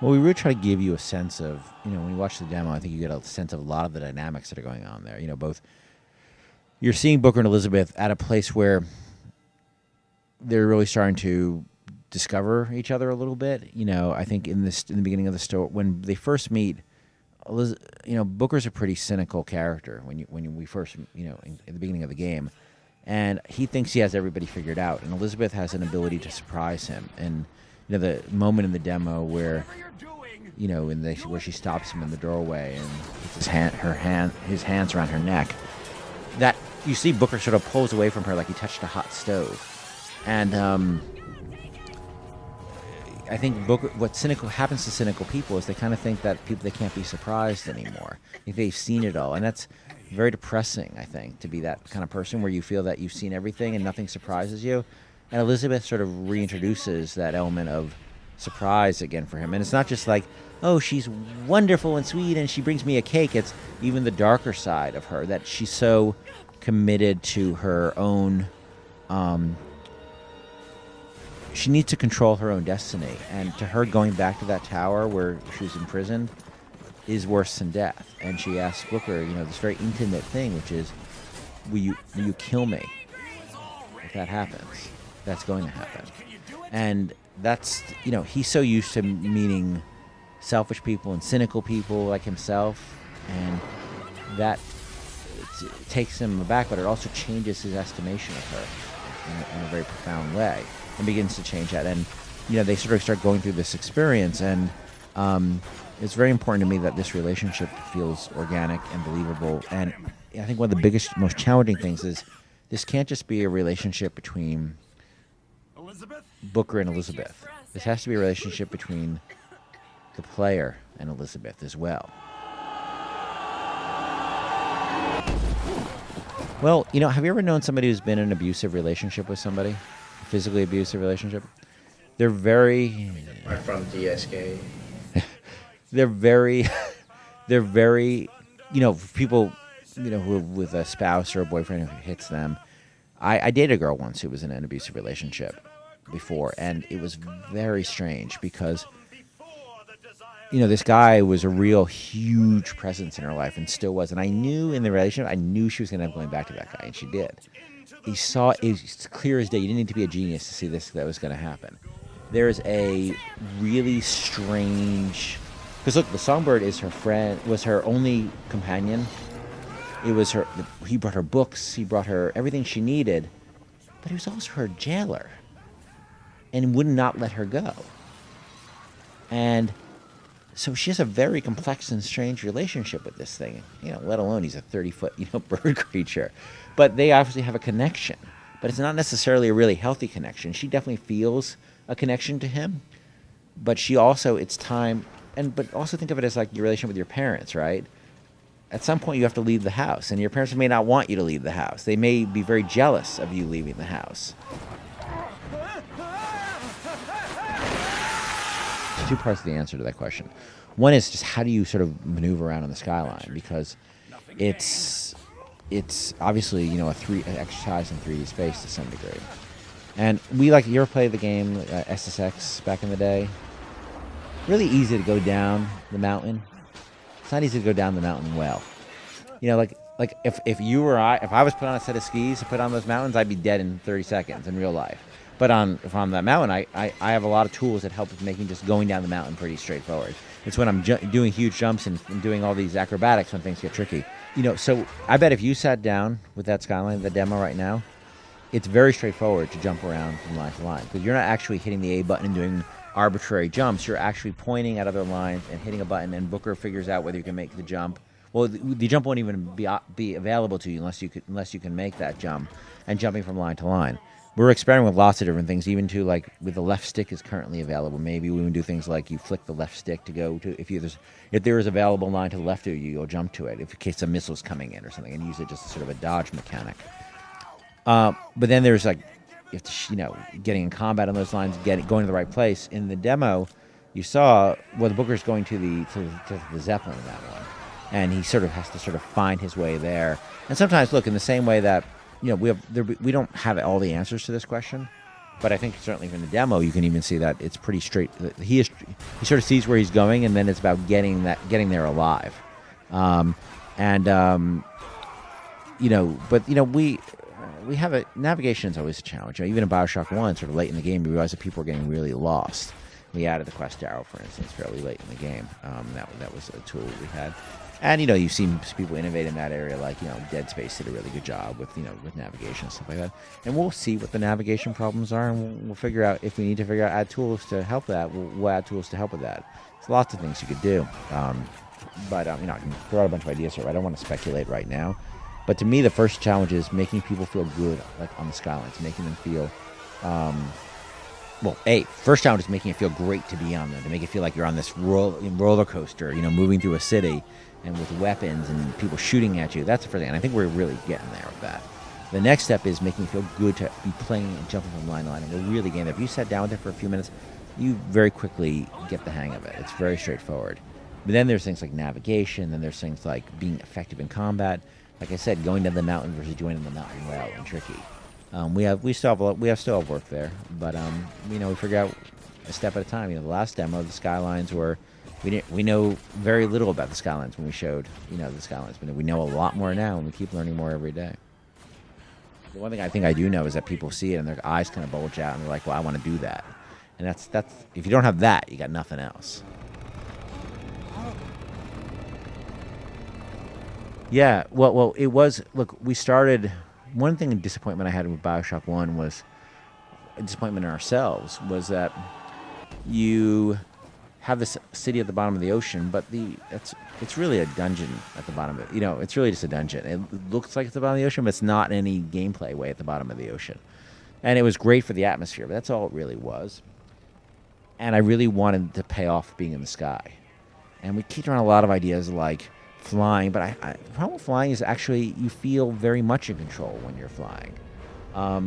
Well, we really try to give you a sense of, when you watch the demo, I think you get a sense of a lot of the dynamics that are going on there. Both you're seeing Booker and Elizabeth at a place where they're really starting to discover each other a little bit. I think in the beginning of the story, when they first meet, Booker's a pretty cynical character when we first, in the beginning of the game, and he thinks he has everybody figured out, and Elizabeth has an ability to surprise him. And the moment in the demo where, where she stops him in the doorway and puts his hands around her neck, that you see Booker sort of pulls away from her like he touched a hot stove. And I think what happens to cynical people is they kind of think that they can't be surprised anymore. They've seen it all, and that's very depressing, I think, to be that kind of person where you feel that you've seen everything and nothing surprises you. And Elizabeth sort of reintroduces that element of surprise again for him. And it's not just like, oh, she's wonderful and sweet and she brings me a cake. It's even the darker side of her, that she's so committed to her own... she needs to control her own destiny. And to her, going back to that tower where she was imprisoned is worse than death. And she asks Booker, this very intimate thing, which is, will you kill me if that happens? That's going to happen. And that's, he's so used to meeting selfish people and cynical people like himself, and that takes him aback, but it also changes his estimation of her in a very profound way, and begins to change that. And, they sort of start going through this experience, and it's very important to me that this relationship feels organic and believable. And I think one of the biggest, most challenging things is this can't just be a relationship between Booker and Elizabeth. This has to be a relationship between the player and Elizabeth as well. Well, have you ever known somebody who's been in an abusive relationship with somebody? A physically abusive relationship? They're very... I'm from DSK. They're very, people, who with a spouse or a boyfriend who hits them. I dated a girl once who was in an abusive relationship before, and it was very strange because, this guy was a real huge presence in her life and still was. And I knew in the relationship, she was going to end up going back to that guy, and she did. It's clear as day. You didn't need to be a genius to see that was going to happen. There's a really strange... Because look, the songbird is her friend, was her only companion. It was her. He brought her books. He brought her everything she needed, but he was also her jailer, and would not let her go. And so she has a very complex and strange relationship with this thing. Let alone he's a 30-foot bird creature, but they obviously have a connection. But it's not necessarily a really healthy connection. She definitely feels a connection to him, but she also, it's time. But also think of it as like your relationship with your parents, right? At some point you have to leave the house, and your parents may not want you to leave the house. They may be very jealous of you leaving the house. There's two parts of the answer to that question. One is just how do you sort of maneuver around on the skyline, because it's obviously, an exercise in 3D space to some degree. And you ever play the game SSX back in the day? Really easy to go down the mountain. It's not easy to go down the mountain well. If I was put on a set of skis to put on those mountains, I'd be dead in 30 seconds in real life. But if I'm on that mountain, I have a lot of tools that help with making just going down the mountain pretty straightforward. It's when I'm doing huge jumps and doing all these acrobatics when things get tricky. So I bet if you sat down with that skyline, the demo right now, it's very straightforward to jump around from line to line, because you're not actually hitting the A button and doing arbitrary jumps. You're actually pointing at other lines and hitting a button, and Booker figures out whether you can make the jump. Well, the jump won't even be available to you unless you can make that jump, and jumping from line to line. We're experimenting with lots of different things, even to with the left stick is currently available. Maybe we would do things like you flick the left stick to go to if there is available line to the left of you, you'll jump to it in case a missile's coming in or something, and use it just as sort of a dodge mechanic. But then there's getting in combat on those lines, going to the right place. In the demo, you saw the Booker's going to the Zeppelin in that one, and he sort of has to find his way there. And sometimes, look, in the same way that we don't have all the answers to this question, But I think certainly from the demo, you can even see that it's pretty straight. He sort of sees where he's going, and then it's about getting there alive. We have navigation is always a challenge. Even in BioShock 1, sort of late in the game, we realized that people were getting really lost. We added the quest arrow, for instance, fairly late in the game. That was a tool we had. And, you've seen people innovate in that area, like, Dead Space did a really good job with navigation and stuff like that. And we'll see what the navigation problems are, and we'll figure out if we need to add tools to help that. We'll add tools to help with that. There's lots of things you could do. I can throw out a bunch of ideas here. I don't want to speculate right now. But to me, the first challenge is making people feel good, like on the skylines, making them feel... first challenge is making it feel great to be on them, to make it feel like you're on this roller coaster, moving through a city, and with weapons and people shooting at you. That's the first thing, and I think we're really getting there with that. The next step is making it feel good to be playing and jumping from line to line, and we're really getting there. If you sat down with it for a few minutes, you very quickly get the hang of it. It's very straightforward. But then there's things like navigation, then there's things like being effective in combat. Like I said, going down the mountain versus joining the mountain route and tricky. We still have work there, but we figure out a step at a time. The last demo, the skylines were. We know very little about the skylines when we showed, the skylines. But we know a lot more now, and we keep learning more every day. The one thing I think I do know is that people see it, and their eyes kind of bulge out, and they're like, well, I want to do that. And that's if you don't have that, you got nothing else. Yeah, well, it was, look, we started, one thing, disappointment I had with BioShock 1 was, a disappointment in ourselves, was that you have this city at the bottom of the ocean, but it's really a dungeon at the bottom of it. It's really just a dungeon. It looks like it's at the bottom of the ocean, but it's not in any gameplay way at the bottom of the ocean. And it was great for the atmosphere, but that's all it really was. And I really wanted to pay off being in the sky. And we kicked around a lot of ideas like flying, but the problem with flying is actually you feel very much in control when you're flying.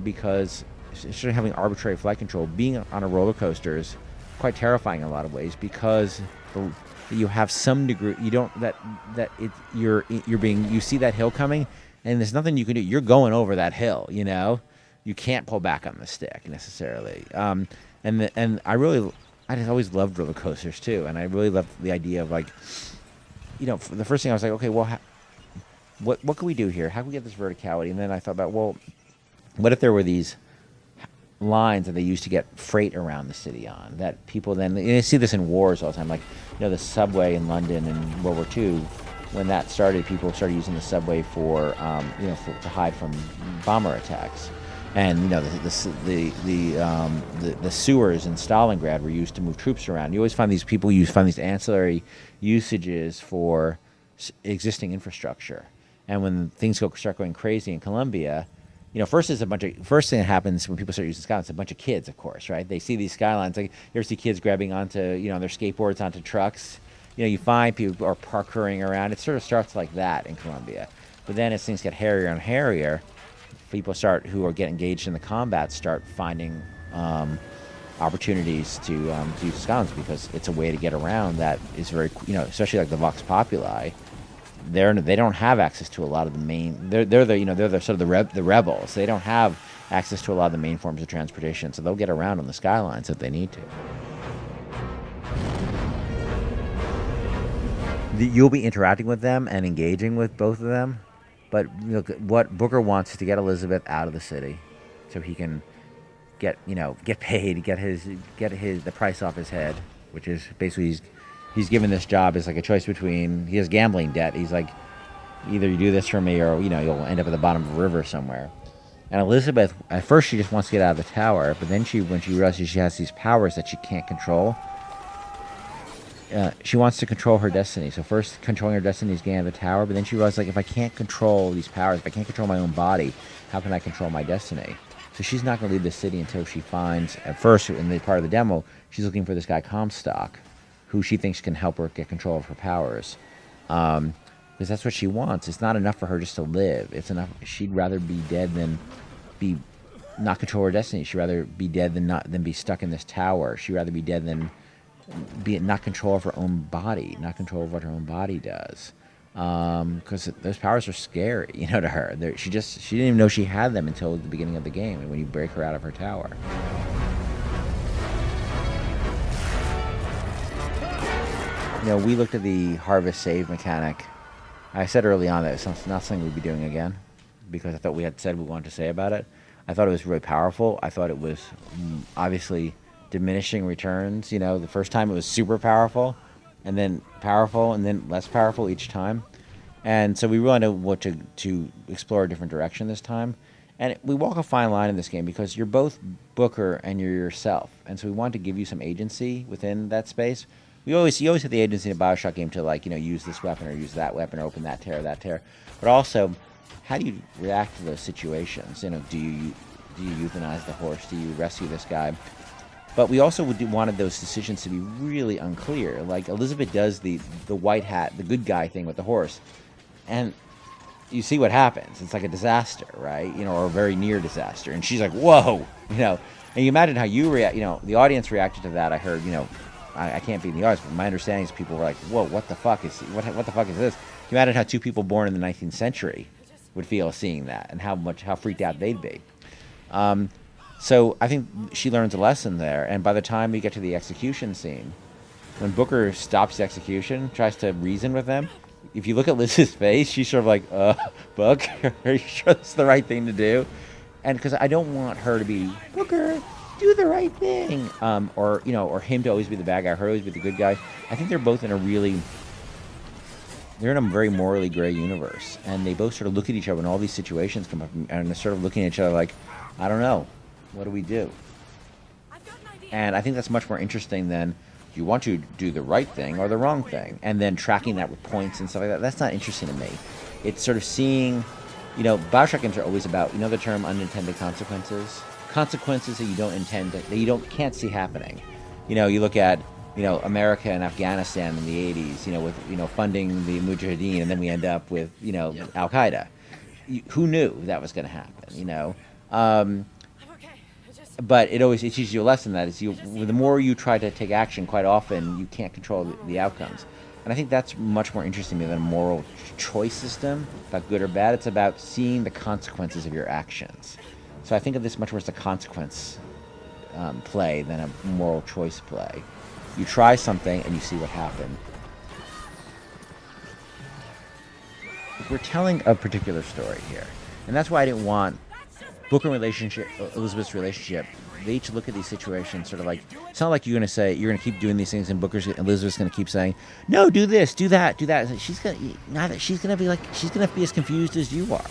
Because instead of having arbitrary flight control, being on a roller coaster is quite terrifying in a lot of ways, because you have some degree, you see that hill coming, and there's nothing you can do. You're going over that hill, you can't pull back on the stick necessarily. And I just always loved roller coasters too, and I really loved the idea of the first thing I was like, okay, well, what can we do here? How can we get this verticality? And then I thought about, well, what if there were these lines that they used to get freight around the city on, that people then, and you see this in wars all the time, like the subway in London in World War II, when that started, people started using the subway for to hide from bomber attacks, and the sewers in Stalingrad were used to move troops around. You always find these ancillary usages for existing infrastructure, and when things start going crazy in Colombia. First thing that happens when people start using skylines, a bunch of kids, of course, right? They see these skylines. Like, you ever see kids grabbing onto, their skateboards onto trucks? You find people are parkouring around. It sort of starts like that in Colombia. But then as things get hairier and hairier, people who get engaged in the combat start finding opportunities to use skylines, because it's a way to get around that is very, especially like the Vox Populi. They don't have access to a lot of the main. They're the sort of the rebels. They don't have access to a lot of the main forms of transportation, so they'll get around on the skylines if they need to. You'll be interacting with them and engaging with both of them, but look, what Booker wants is to get Elizabeth out of the city, so he can get paid, get the price off his head, which is basically he's given this job as like a choice between, he has gambling debt. He's like, either you do this for me or, you'll end up at the bottom of a river somewhere. And Elizabeth, at first she just wants to get out of the tower, but then when she realizes she has these powers that she can't control, she wants to control her destiny. So first controlling her destiny is getting out of the tower, but then she realizes, if I can't control these powers, if I can't control my own body, how can I control my destiny? So she's not going to leave the city until she finds, at first in the part of the demo, she's looking for this guy Comstock, who she thinks can help her get control of her powers, because that's what she wants. It's not enough for her just to live. It's enough. She'd rather be dead than not control her destiny. She'd rather be dead than be stuck in this tower. She'd rather be dead than not control of her own body, not control of what her own body does. because those powers are scary, to her. She didn't even know she had them until the beginning of the game, and when you break her out of her tower. We looked at the harvest save mechanic. I said early on that it's not something we'd be doing again, because I thought we had said we wanted to say about it. I thought it was really powerful. I thought it was obviously diminishing returns. The first time it was super powerful, and then less powerful each time. And so we really wanted to explore a different direction this time. And we walk a fine line in this game because you're both Booker and you're yourself. And so we wanted to give you some agency within that space. You always have the agency in a BioShock game to use this weapon or use that weapon or open that tear. But also, how do you react to those situations? Do you euthanize the horse? Do you rescue this guy? But we also wanted those decisions to be really unclear. Like Elizabeth does the white hat, the good guy thing with the horse, and you see what happens. It's like a disaster, right? Or a very near disaster. And she's like, "Whoa!" And you imagine how you react. The audience reacted to that. I heard, I can't be in the audience, but my understanding is people were like, "Whoa, what the fuck is this?" You imagine how two people born in the 19th century would feel seeing that, and how freaked out they'd be. So I think she learns a lesson there, and by the time we get to the execution scene, when Booker stops the execution, tries to reason with them, if you look at Liz's face, she's sort of like, Book, are you sure that's the right thing to do? And because I don't want her to be, Booker, do the right thing, or him to always be the bad guy, her to always be the good guy. I think they're both in a very morally gray universe, and they both sort of look at each other when all these situations come up, and they're sort of looking at each other like, I don't know. What do we do? And I think that's much more interesting than, do you want to do the right thing or the wrong thing? And then tracking that with points and stuff like that. That's not interesting to me. It's sort of seeing, BioShock games are always about, the term unintended consequences? Consequences that you don't intend, that you can't see happening. You look at, America and Afghanistan in the 80s, with, funding the Mujahideen, and then we end up with, Al-Qaeda. Who knew that was going to happen, But it teaches you a lesson that the more you try to take action, quite often you can't control the outcomes. And I think that's much more interesting to me than a moral choice system about good or bad. It's about seeing the consequences of your actions. So I think of this much more as a consequence play than a moral choice play. You try something and you see what happened. We're telling a particular story here, and that's why I didn't want Booker relationship, Elizabeth's relationship. They each look at these situations sort of like, it's not like you're going to keep doing these things, and Elizabeth's going to keep saying, no, do this, do that, do that. She's going to be as confused as you are.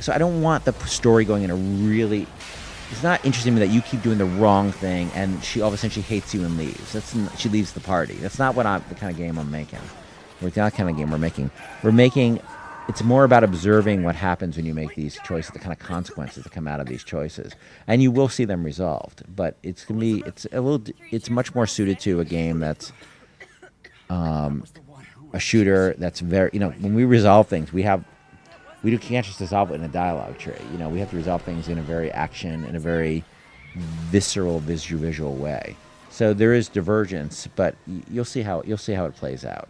So I don't want the story going in a really, it's not interesting to me that you keep doing the wrong thing and all of a sudden she hates you and leaves. She leaves the party. That's not the kind of game I'm making. Or it's not the kind of game we're making. It's more about observing what happens when you make these choices, the kind of consequences that come out of these choices, and you will see them resolved. But it's much more suited to a game that's a shooter that's very, when we resolve things, we can't just resolve it in a dialogue tree. We have to resolve things in a very visceral, visual way. So there is divergence, but you'll see how it plays out.